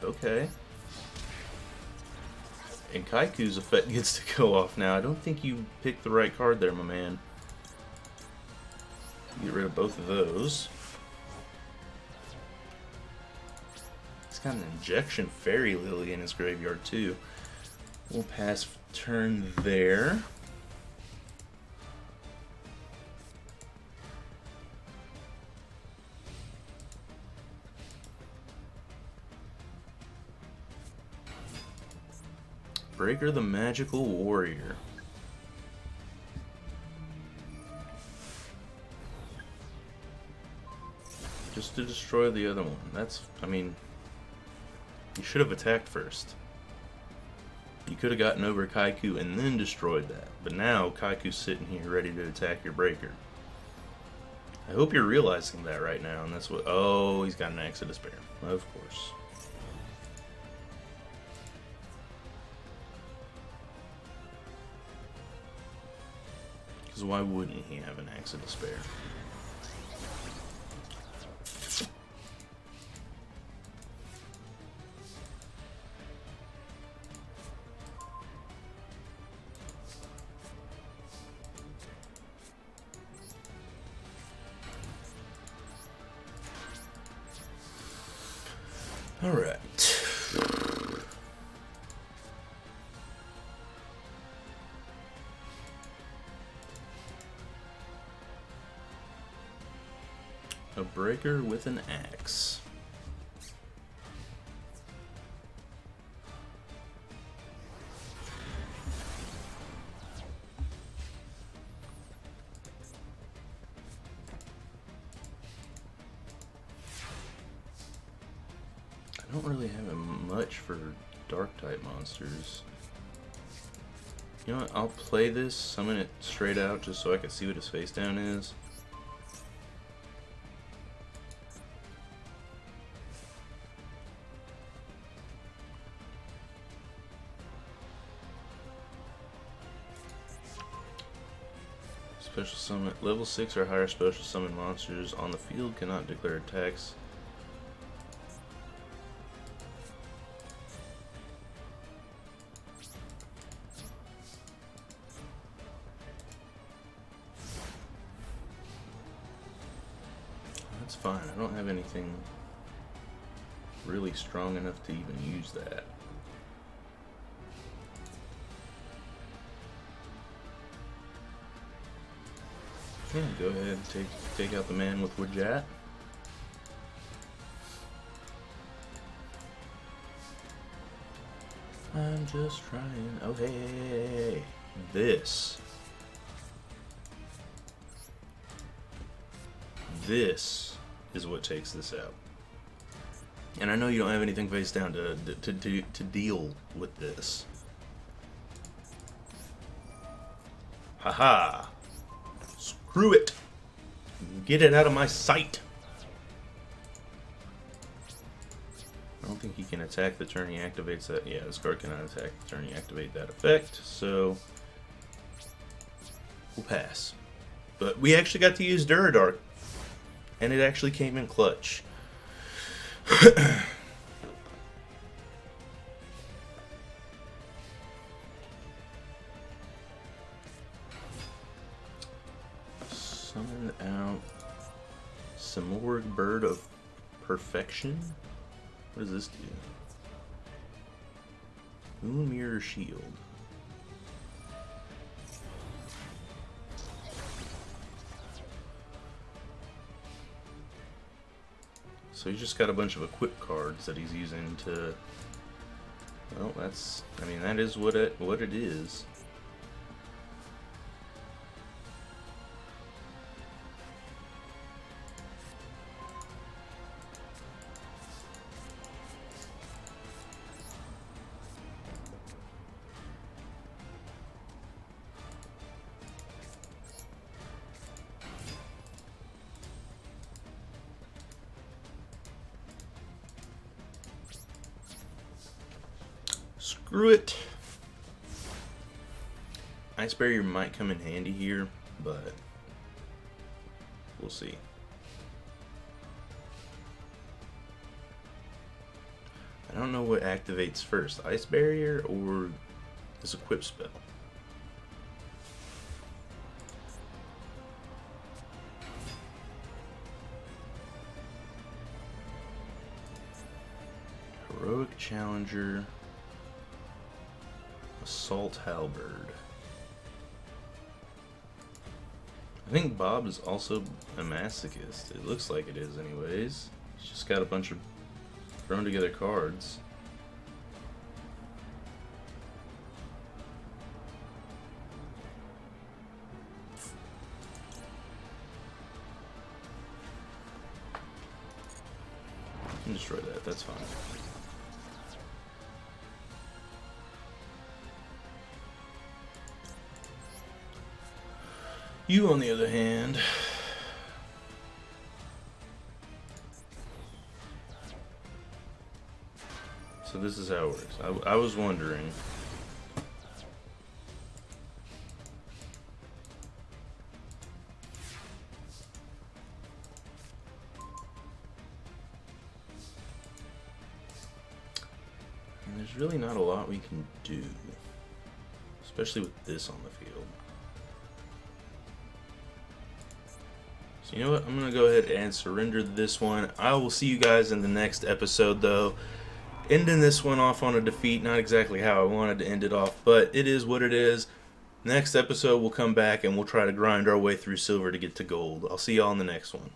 Okay. And Kaiku's effect gets to go off now. I don't think you picked the right card there, my man. Get rid of both of those. He's got an Injection Fairy Lily in his graveyard, too. We'll pass turn there. Breaker the Magical Warrior. Just to destroy the other one. That's, I mean, you should have attacked first. You could have gotten over Kaiku and then destroyed that. But now Kaiku's sitting here ready to attack your Breaker. I hope you're realizing that right now. And that's what, oh, he's got an Axe of Despair. Of course. Why wouldn't he have an Axe of Despair? All right. breaker with an axe. I don't really have much for dark type monsters. You know what? I'll play this, summon it straight out just so I can see what his face down is. Special summon. Level 6 or higher special summon monsters on the field cannot declare attacks. That's fine. I don't have anything really strong enough to even use that. Yeah, go ahead and take out the man with Wajat. I'm just trying. Oh, hey. This is what takes this out. And I know you don't have anything face down to deal with this. Haha. Screw it. Get it out of my sight. I don't think he can attack the turn he activates that. Yeah, this card cannot attack the turn he activate that effect, so we'll pass. But we actually got to use Duradark, and it actually came in clutch. Summon out Simorg Bird of Perfection. What does this do? Moon Mirror Shield. So he's just got a bunch of equip cards that he's using to. Well, that's. I mean, that is what it is. Screw it. Ice Barrier might come in handy here, but we'll see. I don't know what activates first, Ice Barrier or this equip spell. Heroic Challenger. Assault Halberd. I think Bob is also a masochist. It looks like it is anyways. He's just got a bunch of thrown together cards. You can destroy that, that's fine. You, on the other hand, so this is how it works. I was wondering. And there's really not a lot we can do, especially with this on the field. So you know what? I'm going to go ahead and surrender this one. I will see you guys in the next episode, though. Ending this one off on a defeat. Not exactly how I wanted to end it off, but it is what it is. Next episode, we'll come back and we'll try to grind our way through silver to get to gold. I'll see y'all in the next one.